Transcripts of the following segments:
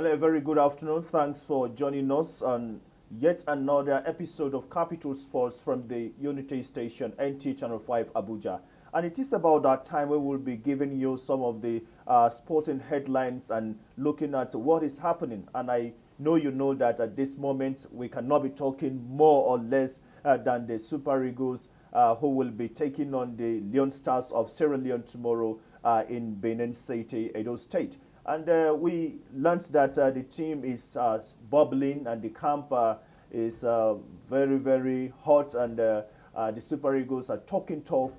Well, a very good afternoon. Thanks for joining us on yet another episode of Capital Sports from the Unity Station, NT Channel 5 Abuja. And it is about that time we will be giving you some of the sporting headlines and looking at what is happening. And I know you know that at this moment we cannot be talking more or less than the Super Eagles who will be taking on the Leon Stars of Sierra Leone tomorrow in Benin City, Edo State. And we learned that the team is bubbling and the camp is very, very hot. And the Super Eagles are talking tough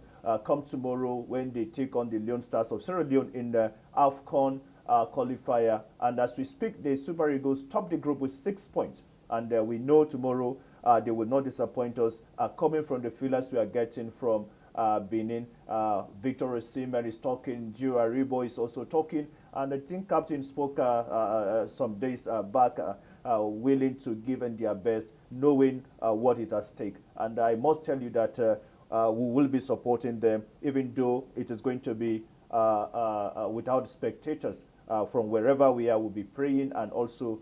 come tomorrow when they take on the Leon Stars of Sierra Leone in the AFCON qualifier. And as we speak, the Super Eagles top the group with 6 points. And we know tomorrow they will not disappoint us. Coming from the feelers we are getting from Benin, Victor Osimhen is talking, Gio Aribo is also talking, and the team captain spoke some days back, willing to give in their best, knowing what it has stake. And I must tell you that we will be supporting them, even though it is going to be without spectators. From wherever we are, we'll be praying and also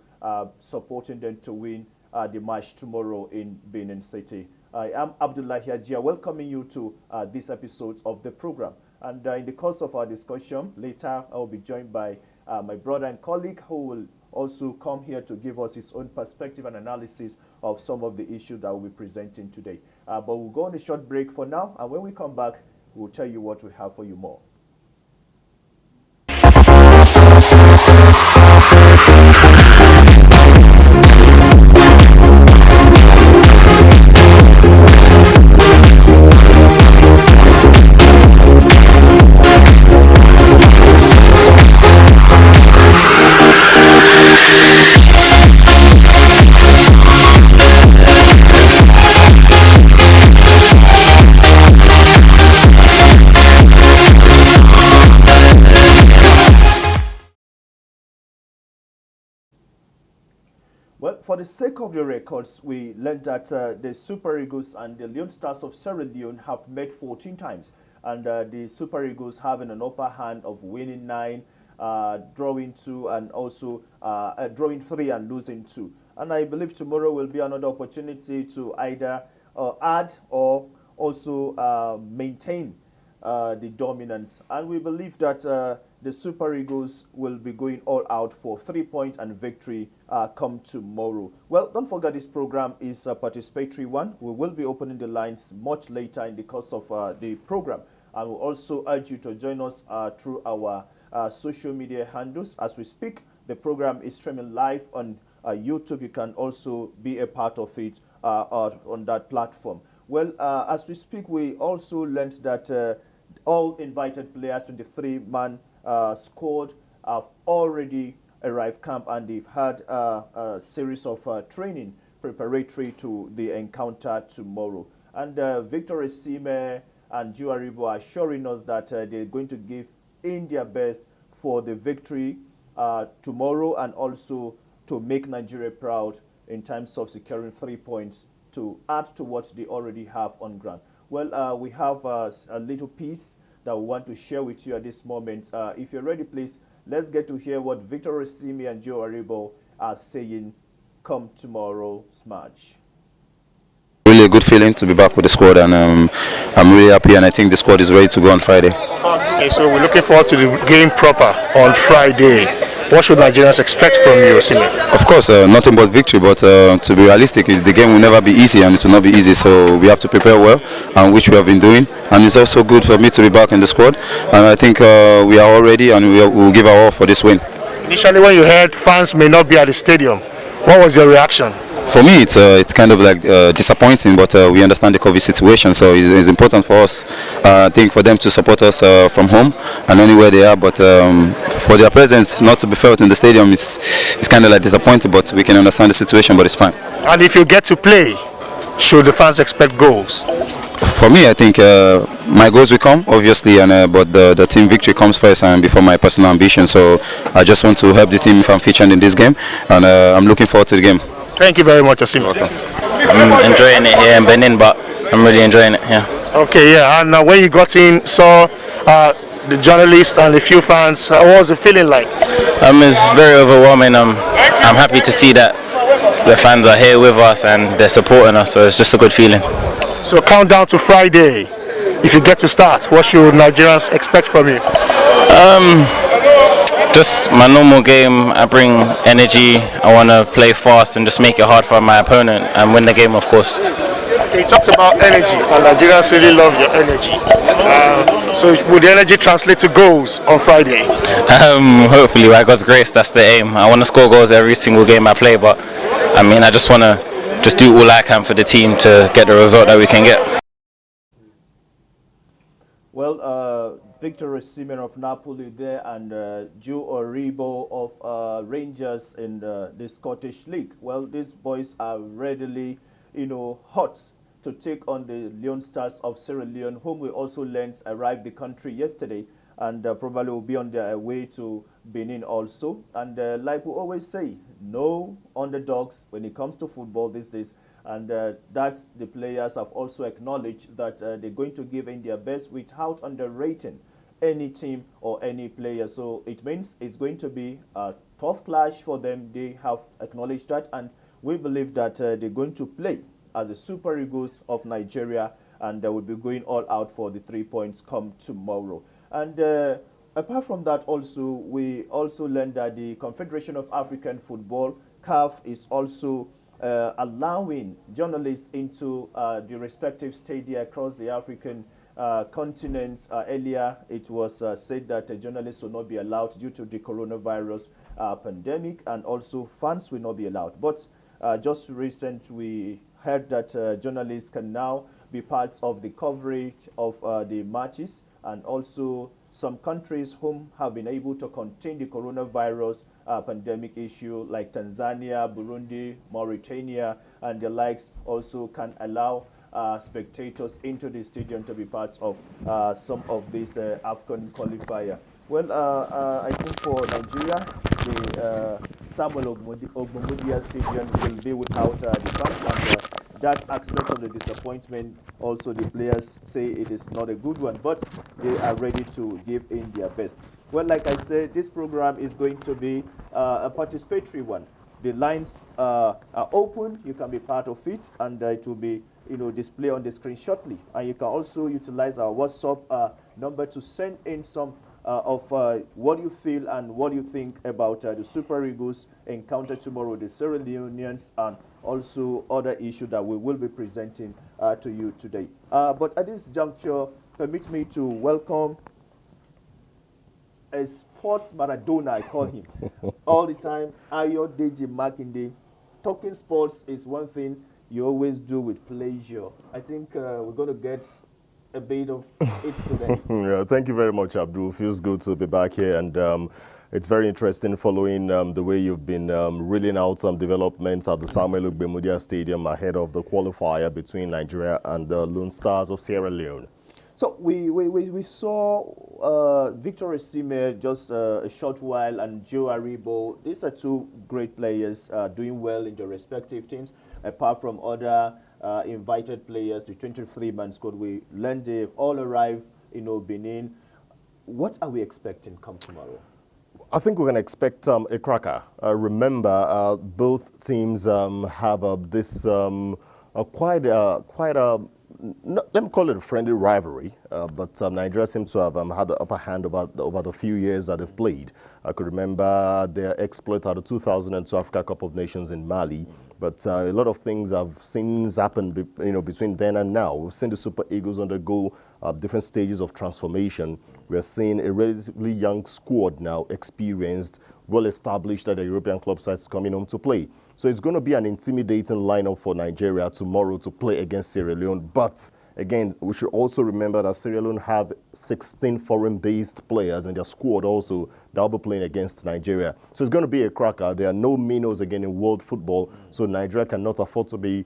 supporting them to win the match tomorrow in Benin City. I am Abdullahi Ajia, welcoming you to this episode of the program. And in the course of our discussion, later I will be joined by my brother and colleague who will also come here to give us his own perspective and analysis of some of the issues that we'll be presenting today. But we'll go on a short break for now, and when we come back, we'll tell you what we have for you more. Well, for the sake of the records, we learned that the Super Eagles and the Leon Stars of Sierra Leone have met 14 times. And the Super Eagles having an upper hand of winning 9, drawing 2, and also drawing 3 and losing 2. And I believe tomorrow will be another opportunity to either add or also maintain the dominance. And we believe that the Super Eagles will be going all out for 3 points and victory come tomorrow. Well, don't forget this program is a participatory one. We will be opening the lines much later in the course of the program. I will also urge you to join us through our social media handles. As we speak, the program is streaming live on YouTube. You can also be a part of it on that platform. Well, as we speak, we also learned that all invited players, 23-man squad, have already arrived camp, and they've had a series of training preparatory to the encounter tomorrow. And Victor Osimhen and Gio Aribo are assuring us that they're going to give in their best for the victory tomorrow, and also to make Nigeria proud in terms of securing 3 points to add to what they already have on ground. Well, we have a little piece that we want to share with you at this moment. If you're ready, please, let's get to hear what Victor Osimhen and Gio Aribo are saying come tomorrow's match. Really a good feeling to be back with the squad, and I'm really happy, and I think the squad is ready to go on Friday. Okay, so we're looking forward to the game proper on Friday. What should Nigerians expect from you, Osimhen? Of course, nothing but victory, but to be realistic, the game will never be easy, and it will not be easy, so we have to prepare well, and which we have been doing. And it's also good for me to be back in the squad, and I think we are all ready, and we will give our all for this win. Initially, when you heard fans may not be at the stadium, what was your reaction? For me, it's kind of like disappointing, but we understand the COVID situation, so it's important for us, I think, for them to support us from home and anywhere they are. But for their presence not to be felt in the stadium is kind of like disappointing, but we can understand the situation, but it's fine. And if you get to play, should the fans expect goals? For me, I think my goals will come, obviously, and but the team victory comes first and before my personal ambition. So I just want to help the team if I'm featured in this game, and I'm looking forward to the game. Thank you very much, Osimhen. I'm enjoying it here in Benin, but I'm really enjoying it here. Okay, yeah. And when you got in, saw the journalists and a few fans, what was the feeling like? It's very overwhelming. I'm happy to see that the fans are here with us and they're supporting us, so it's just a good feeling. So countdown to Friday. If you get to start, what should Nigerians expect from you? Just my normal game. I bring energy. I want to play fast and just make it hard for my opponent and win the game, of course. Okay, you talked about energy, and Nigerians really love your energy. So would the energy translate to goals on Friday? Hopefully, by God's grace, that's the aim. I want to score goals every single game I play, but I mean, I just want to do all I can for the team to get the result that we can get. Well, Victor Osimhen of Napoli there, and Joe Aribo of Rangers in the Scottish League. Well, these boys are readily, hot to take on the Leon Stars of Sierra Leone, whom we also learned arrived the country yesterday, and probably will be on their way to Benin also. And like we always say, no underdogs when it comes to football these days. And that's the players have also acknowledged that they're going to give in their best without underrating any team or any player. So it means it's going to be a tough clash for them. They have acknowledged that, and we believe that they're going to play as the Super Eagles of Nigeria, and they will be going all out for the 3 points come tomorrow. And apart from that, also we also learned that the Confederation of African Football, CAF, is also allowing journalists into the respective stadia across the African continent. Earlier, it was said that journalists will not be allowed due to the coronavirus pandemic, and also fans will not be allowed. But just recent, we heard that journalists can now be parts of the coverage of the matches, and also some countries whom have been able to contain the coronavirus pandemic issue, like Tanzania, Burundi, Mauritania, and the likes, also can allow spectators into the stadium to be part of some of these AFCON qualifier. Well, I think for Nigeria, the Samuel Ogbomudia Stadium will be without the fans, and that aspect of the disappointment, also the players say it is not a good one, but they are ready to give in their best. Well, like I said, this program is going to be a participatory one. The lines are open. You can be part of it, and it will be displayed on the screen shortly. And you can also utilize our WhatsApp number to send in some of what you feel and what you think about the Super Eagles encounter tomorrow, the Sierra Leoneans, and also other issues that we will be presenting to you today. But at this juncture, permit me to welcome a sports Maradona, I call him, all the time, Ayo Deji Makinde. Talking sports is one thing you always do with pleasure. I think we're going to get a bit of it today. Yeah, thank you very much, Abdul. Feels good to be back here, and it's very interesting following the way you've been reeling out some developments at the Samuel Ogbomudia Stadium ahead of the qualifier between Nigeria and the Lone Stars of Sierra Leone. So we saw Victor Osimhen just a short while, and Joe Aribo. These are two great players doing well in their respective teams. Apart from other invited players, the 23-man squad, we learned they've all arrived in Benin. What are we expecting come tomorrow? I think we're going to expect a cracker. Remember, both teams have this quite a let me call it a friendly rivalry, but Nigeria seems to have had the upper hand over the few years that they've played. I could remember their exploit at the 2002 Africa Cup of Nations in Mali, but a lot of things have since happened between then and now. We've seen the Super Eagles undergo different stages of transformation. We're seeing a relatively young squad now, experienced, well-established at the European club sides coming home to play. So it's going to be an intimidating lineup for Nigeria tomorrow to play against Sierra Leone. But again, we should also remember that Sierra Leone have 16 foreign-based players in their squad also that will be playing against Nigeria. So it's going to be a cracker. There are no minnows again in world football, so Nigeria cannot afford to be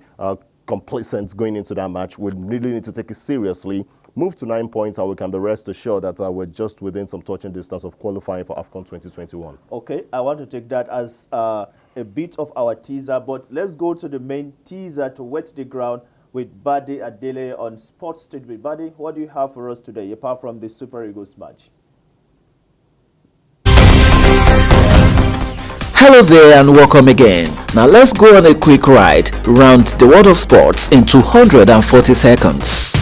complacent going into that match. We really need to take it seriously, move to 9 points, and we can be rest assured that we're just within some touching distance of qualifying for AFCON 2021. Okay, I want to take that as a bit of our teaser, but let's go to the main teaser to wet the ground with Bade Adele on Sports Street. With Bade, what do you have for us today, apart from the Super Eagles match? Hello there and welcome again. Now let's go on a quick ride around the world of sports in 240 seconds.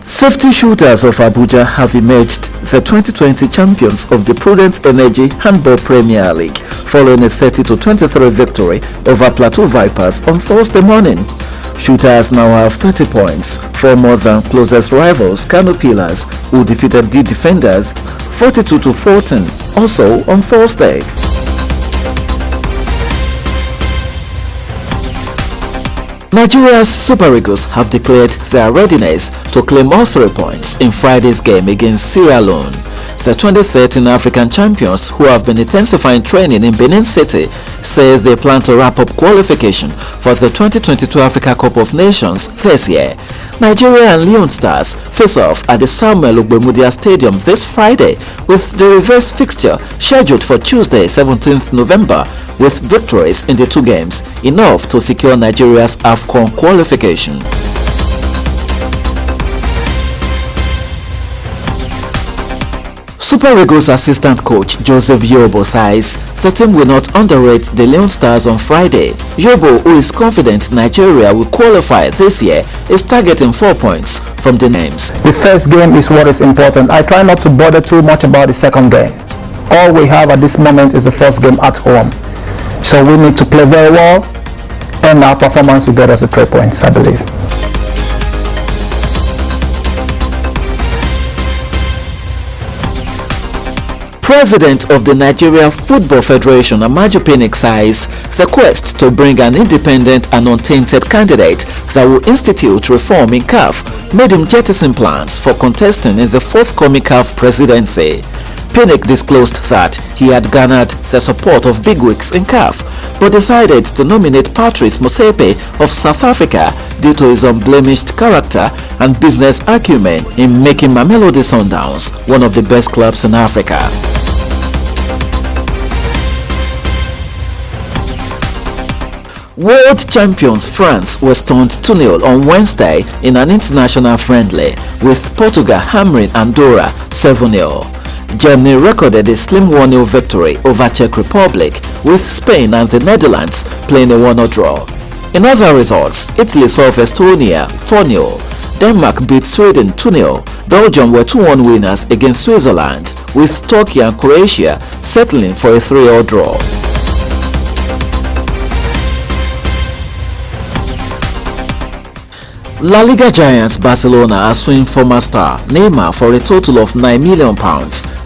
Safety Shooters of Abuja have emerged the 2020 champions of the Prudent Energy Handball Premier League following a 30-23 victory over Plateau Vipers on Thursday morning. Shooters now have 30 points, 4 more than closest rivals Kano Pillars, who defeated the Defenders 42-14 also on Thursday. Nigeria's Super Eagles have declared their readiness to claim all 3 points in Friday's game against Sierra Leone. The 2013 African champions, who have been intensifying training in Benin City, say they plan to wrap up qualification for the 2022 Africa Cup of Nations this year. Nigeria and Leon Stars face off at the Samuel Ogbemudia Stadium this Friday, with the reverse fixture scheduled for Tuesday, 17th November, with victories in the 2 games, enough to secure Nigeria's AFCON qualification. Super Eagles assistant coach Joseph Yobo says the team will not underrate the Leon Stars on Friday. Yobo, who is confident Nigeria will qualify this year, is targeting 4 points from the names. The first game is what is important. I try not to bother too much about the second game. All we have at this moment is the first game at home. So we need to play very well, and our performance will get us the 3 points, I believe. President of the Nigeria Football Federation, Amaju Pinnick, says the quest to bring an independent and untainted candidate that will institute reform in CAF made him jettison plans for contesting in the forthcoming CAF presidency. Pinnick disclosed that he had garnered the support of bigwigs in CAF, but decided to nominate Patrice Motsepe of South Africa due to his unblemished character and business acumen in making Mamelodi Sundowns one of the best clubs in Africa. World champions France were stunned 2-0 on Wednesday in an international friendly, with Portugal hammering Andorra 7-0. Germany recorded a slim 1-0 victory over Czech Republic, with Spain and the Netherlands playing a 1-0 draw. In other results, Italy solved Estonia 4-0. Denmark beat Sweden 2-0. Belgium were 2-1 winners against Switzerland, with Turkey and Croatia settling for a 3-0 draw. La Liga giants Barcelona are suing former star Neymar for a total of £9 million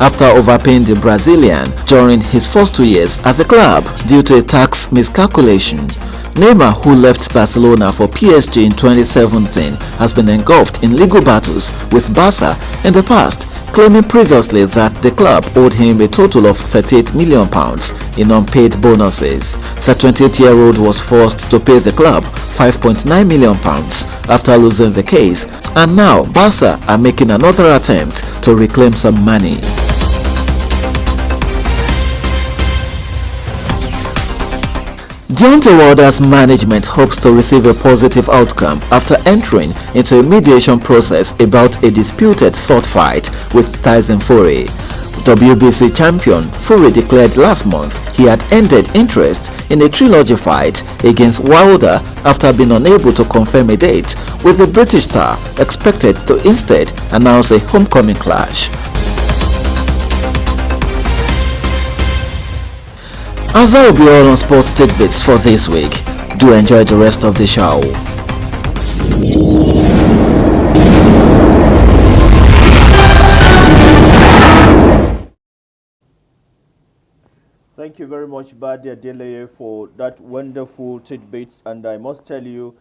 after overpaying the Brazilian during his first 2 years at the club due to a tax miscalculation. Neymar, who left Barcelona for PSG in 2017, has been engulfed in legal battles with Barca in the past, claiming previously that the club owed him a total of £38 million in unpaid bonuses. The 28-year-old was forced to pay the club £5.9 million after losing the case, and now Barca are making another attempt to reclaim some money. Deontay Wilder's management hopes to receive a positive outcome after entering into a mediation process about a disputed third fight with Tyson Fury. WBC champion Fury declared last month he had ended interest in a trilogy fight against Wilder after being unable to confirm a date, with the British star expected to instead announce a homecoming clash. And that will be all on Sports Tidbits for this week. Do enjoy the rest of the show. Thank you very much, Badia Deleye, for that wonderful tidbits. And I must tell you,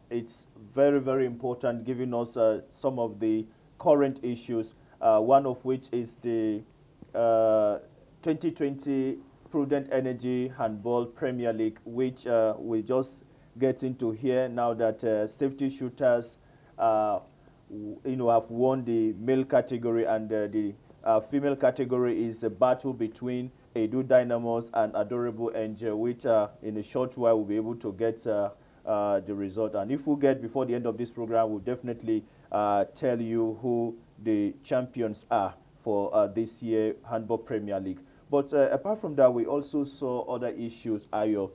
it's very, very important, giving us some of the current issues, one of which is the 2020 Prudent Energy Handball Premier League, which we just get into here now that Safety Shooters have won the male category, and the female category is a battle between Edu Dynamos and Adorable Angel, which in a short while we'll be able to get the result. And if we get before the end of this program, we'll definitely tell you who the champions are for this year Handball Premier League. But apart from that, we also saw other issues, Ayo.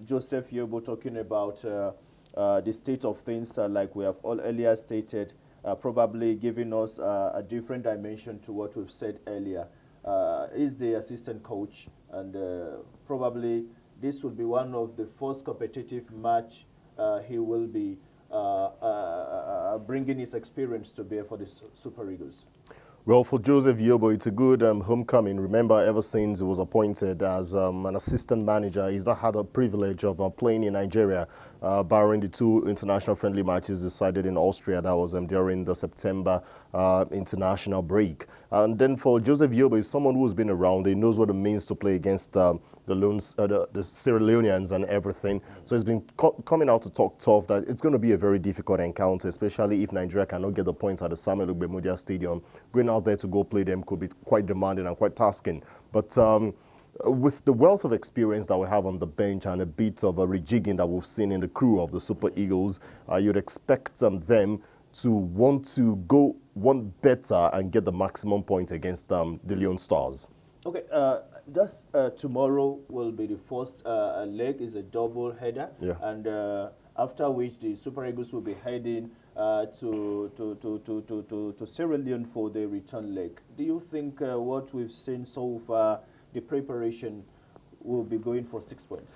Joseph Yobo talking about the state of things, like we have all earlier stated, probably giving us a different dimension to what we've said earlier. Is the assistant coach, and probably this will be one of the first competitive match he will be bringing his experience to bear for the Super Eagles. Well, for Joseph Yobo, it's a good homecoming. Remember, ever since he was appointed as an assistant manager, he's not had the privilege of playing in Nigeria, barring the 2 international friendly matches decided in Austria. That was during the September international break. And then for Joseph Yobo, he's someone who's been around. He knows what it means to play against the Sierra Leoneans and everything. So he's been coming out to talk tough that it's going to be a very difficult encounter, especially if Nigeria cannot get the points at the Samuel Ogbemudia Stadium. Going out there to go play them could be quite demanding and quite tasking. But with the wealth of experience that we have on the bench and a bit of a rejigging that we've seen in the crew of the Super Eagles, you'd expect them to want to go one better and get the maximum point against the Leon Stars. Okay, just tomorrow will be the first leg, is a double header, yeah. And after which the Super Eagles will be heading to Sierra Leone for the return leg. Do you think what we've seen so far, the preparation will be going for 6 points?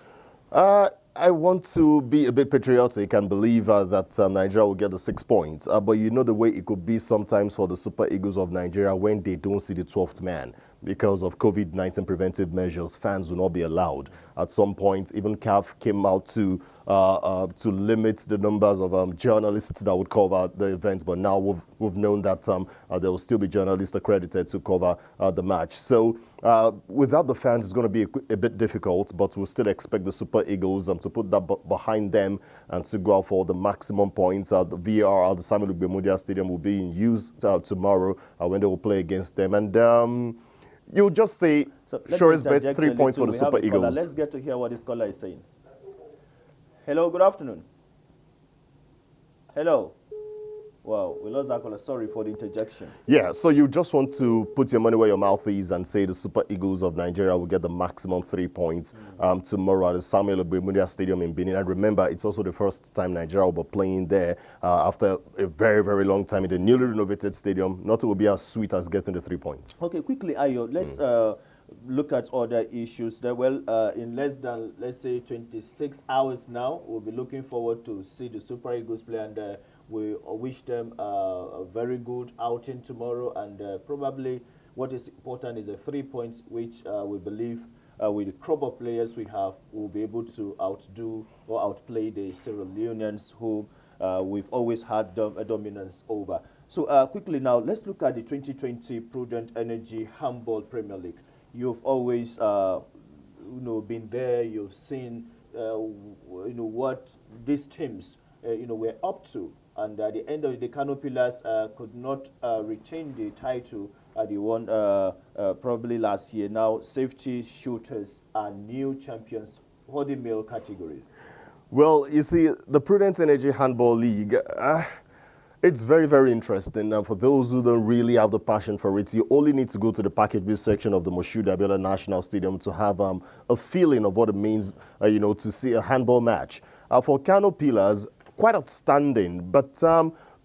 I want to be a bit patriotic and believe that Nigeria will get the 6 points. But you know the way it could be sometimes for the Super Eagles of Nigeria when they don't see the 12th man. Because of COVID-19 preventive measures, fans will not be allowed. At some point, even CAF came out to limit the numbers of journalists that would cover the event. But now we've known that there will still be journalists accredited to cover the match. So without the fans, it's going to be a bit difficult, but we'll still expect the Super Eagles to put that behind them and to go out for the maximum points. The VR at the Samuel Ogbemudia Stadium will be in use tomorrow when they will play against them. And you'll just say, so sure, bet 3 points for the Super Eagles. Let's get to hear what this caller is saying. Hello, good afternoon. Hello. Wow, we lost that caller. Sorry for the interjection. Yeah, so you just want to put your money where your mouth is and say the Super Eagles of Nigeria will get the maximum 3 points tomorrow at the Samuel Ogbemudia Stadium in Benin. And remember, it's also the first time Nigeria will be playing there after a very, very long time in the newly renovated stadium. Nothing will be as sweet as getting the 3 points. Okay, quickly, Ayo, let's look at other issues. Well, in less than, let's say, 26 hours now, we'll be looking forward to see the Super Eagles play, and we wish them a very good outing tomorrow. And probably what is important is the 3 points, which we believe with the crop of players we have, we'll be able to outdo or outplay the Sierra Leoneans, who we've always had a dominance over. So quickly now, let's look at the 2020 Prudent Energy Handball Premier League. You've always been there. You've seen what these teams were up to, and at the end of the Kano Pillars could not retain the title they won probably last year. Now Safety Shooters are new champions for the male category. Well, you see, the Prudent Energy Handball League, it's very, very interesting. For those who don't really have the passion for it, you only need to go to the package B section of the Moshood Abiola National Stadium to have a feeling of what it means, to see a handball match. For Kano Pillars, quite outstanding, but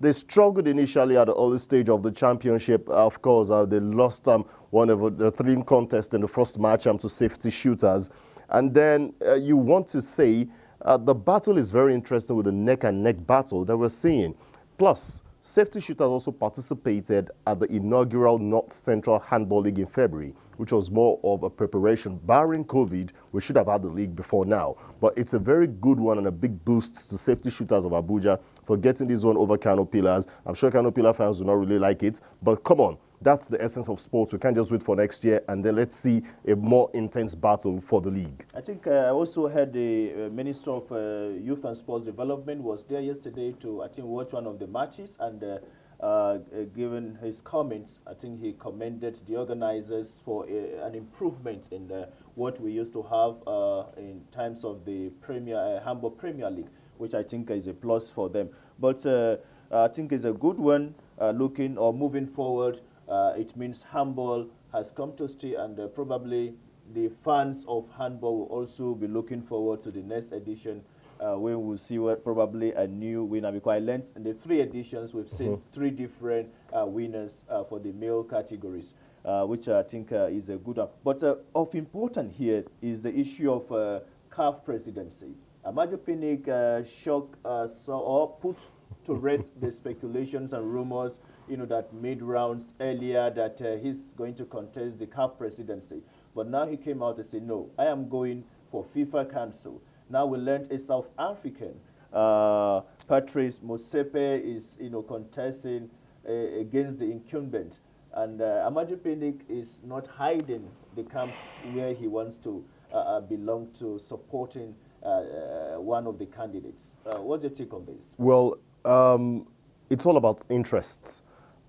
they struggled initially at the early stage of the championship. Of course, they lost one of the 3 contests in the first match to Safety Shooters. And then you want to say the battle is very interesting with the neck-and-neck battle that we're seeing. Plus, Safety Shooters also participated at the inaugural North Central Handball League in February, which was more of a preparation. Barring COVID, we should have had the league before now. But it's a very good one and a big boost to Safety Shooters of Abuja for getting this one over Kano Pillars. I'm sure Kano Pillar fans do not really like it, but come on. That's the essence of sports. We can't just wait for next year and then let's see a more intense battle for the league. I think I also heard the Minister of Youth and Sports Development was there yesterday to, I think, watch one of the matches, and given his comments, I think he commended the organizers for an improvement in what we used to have in terms of the Handball Premier League, which I think is a plus for them. But I think it's a good one moving forward. It means handball has come to stay, and probably the fans of handball will also be looking forward to the next edition when we'll see what probably a new winner. Because I learned in the 3 editions we've seen 3 different winners for the male categories, which I think is a good one. But of important here is the issue of CAF presidency. Amaju Pinnick put to rest the speculations and rumors, that made rounds earlier that he's going to contest the CAF presidency. But now he came out and said, no, I am going for FIFA Council. Now we learned a South African, Patrice Motsepe, is contesting against the incumbent. And Amaju Pinnick is not hiding the camp where he wants to belong to, supporting one of the candidates. What's your take on this? Well, it's all about interests.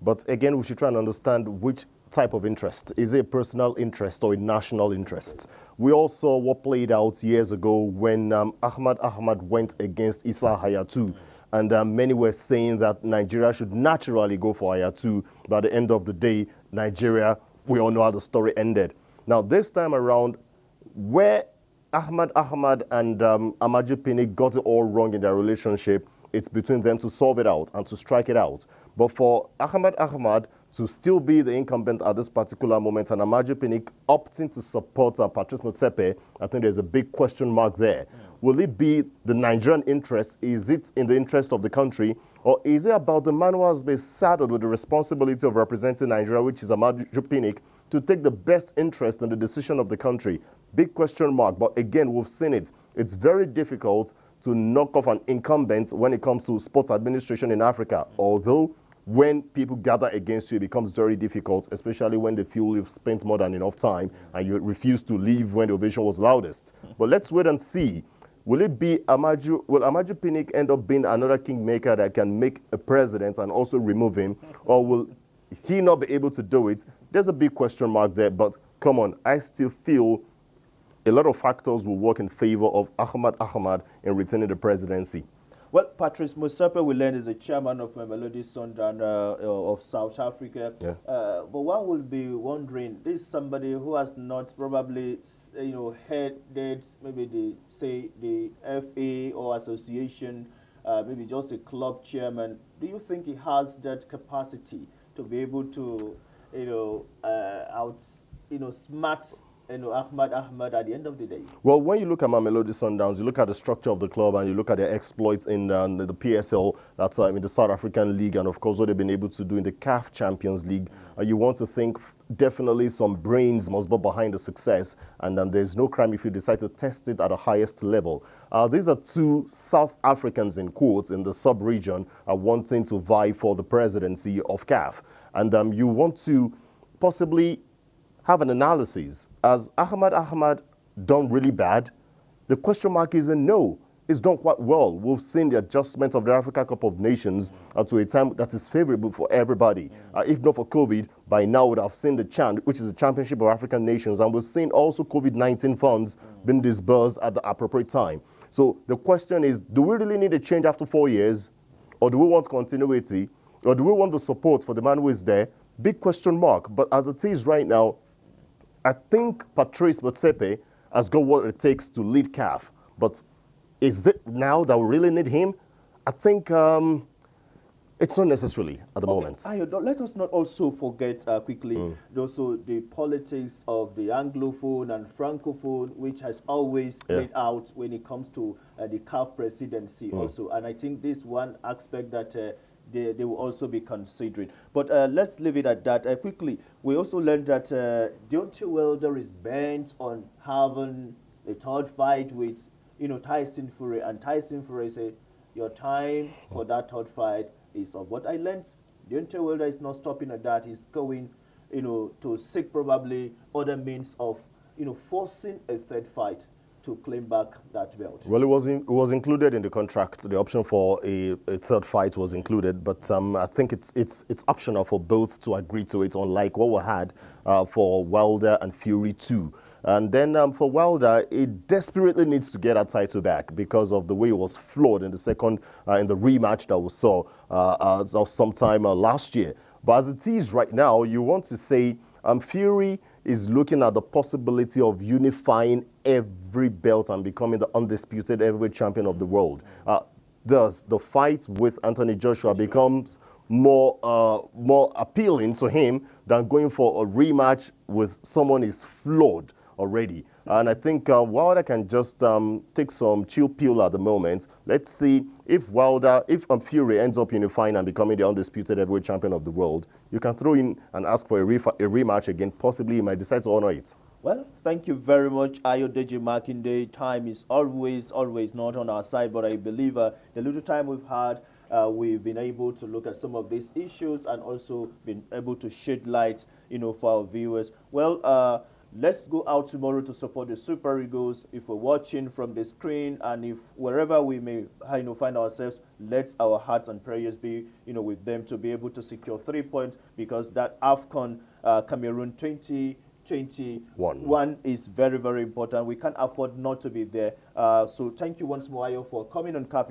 But again, we should try and understand which type of interest. Is it a personal interest or a national interest? We all saw what played out years ago when Ahmad went against Issa Hayatou. And many were saying that Nigeria should naturally go for Hayatou. But at the end of the day, Nigeria, we all know how the story ended. Now, this time around, where Ahmad and Amaju Pinnick got it all wrong in their relationship, it's between them to solve it out and to strike it out. But for Ahmad to still be the incumbent at this particular moment and Amaju Pinnick opting to support Patrice Motsepe, I think there's a big question mark there. Will it be the Nigerian interest? Is it in the interest of the country? Or is it about the man who has been saddled with the responsibility of representing Nigeria, which is Amaju Pinnick, to take the best interest in the decision of the country? Big question mark. But again, we've seen it. It's very difficult to knock off an incumbent when it comes to sports administration in Africa. Although when people gather against you, it becomes very difficult, especially when they feel you've spent more than enough time and you refuse to leave when the ovation was loudest. But let's wait and see. Will it be Amaju Pinnick end up being another kingmaker that can make a president and also remove him? Or will he not be able to do it? There's a big question mark there. But come on, I still feel a lot of factors will work in favor of Ahmad in retaining the presidency. Well, Patrice Motsepe, we learned, is the chairman of Mamelodi Sundowns of South Africa. Yeah. But one will be wondering, this is somebody who has not probably, headed maybe the FA or association, maybe just a club chairman. Do you think he has that capacity to be able to, smart Ahmad at the end of the day? Well, when you look at Mamelodi Sundowns, you look at the structure of the club and you look at their exploits in the PSL, that's in the South African League, and of course what they've been able to do in the CAF Champions League. You want to think definitely some brains must be behind the success, and there's no crime if you decide to test it at the highest level. These are 2 South Africans, in quotes, in the sub-region wanting to vie for the presidency of CAF. And you want to possibly have an analysis. Has Ahmad done really bad? The question mark is a no. It's done quite well. We've seen the adjustment of the Africa Cup of Nations to a time that is favorable for everybody. If not for COVID, by now we would have seen the CHAN, which is the Championship of African Nations, and we've seen also COVID-19 funds being disbursed at the appropriate time. So the question is, do we really need a change after 4 years? Or do we want continuity? Or do we want the support for the man who is there? Big question mark. But as it is right now, I think Patrice Motsepe has got what it takes to lead CAF. But is it now that we really need him? I think it's not necessarily at the moment. Ayo, let us not also forget quickly also the politics of the Anglophone and Francophone, which has always played out when it comes to the CAF presidency also. And I think this one aspect that they will also be considering. But let's leave it at that. Quickly, we also learned that Deontay Wilder is bent on having a third fight with Tyson Fury, and Tyson Fury said, your time for that third fight is up. What I learned, Deontay Wilder is not stopping at that. He's going, to seek probably other means of, forcing a third fight to claim back that belt. Well, it was included in the contract. The option for a third fight was included, but I think it's optional for both to agree to it, unlike what we had for Wilder and Fury too. And then for Wilder, he desperately needs to get that title back because of the way it was flawed in the second, in the rematch that we saw sometime last year. But as it is right now, you want to say Fury is looking at the possibility of unifying every belt and becoming the undisputed heavyweight champion of the world. Thus, the fight with Anthony Joshua becomes more appealing to him than going for a rematch with someone who's flawed already. And I think Wilder can just take some chill pill at the moment. Let's see if Fury ends up unifying and becoming the undisputed heavyweight champion of the world. You can throw in and ask for a rematch again. Possibly he might decide to honor it. Well, thank you very much, Ayodeji Makinde. Time is always not on our side, but I believe the little time we've had, we've been able to look at some of these issues and also been able to shed light, for our viewers. Well, let's go out tomorrow to support the Super Eagles. If we're watching from the screen and if wherever we may find ourselves, let our hearts and prayers be with them to be able to secure 3 points, because that AFCON Cameroon 2021 is very, very important. We can't afford not to be there. So thank you once more, Ayo, for coming on Capital.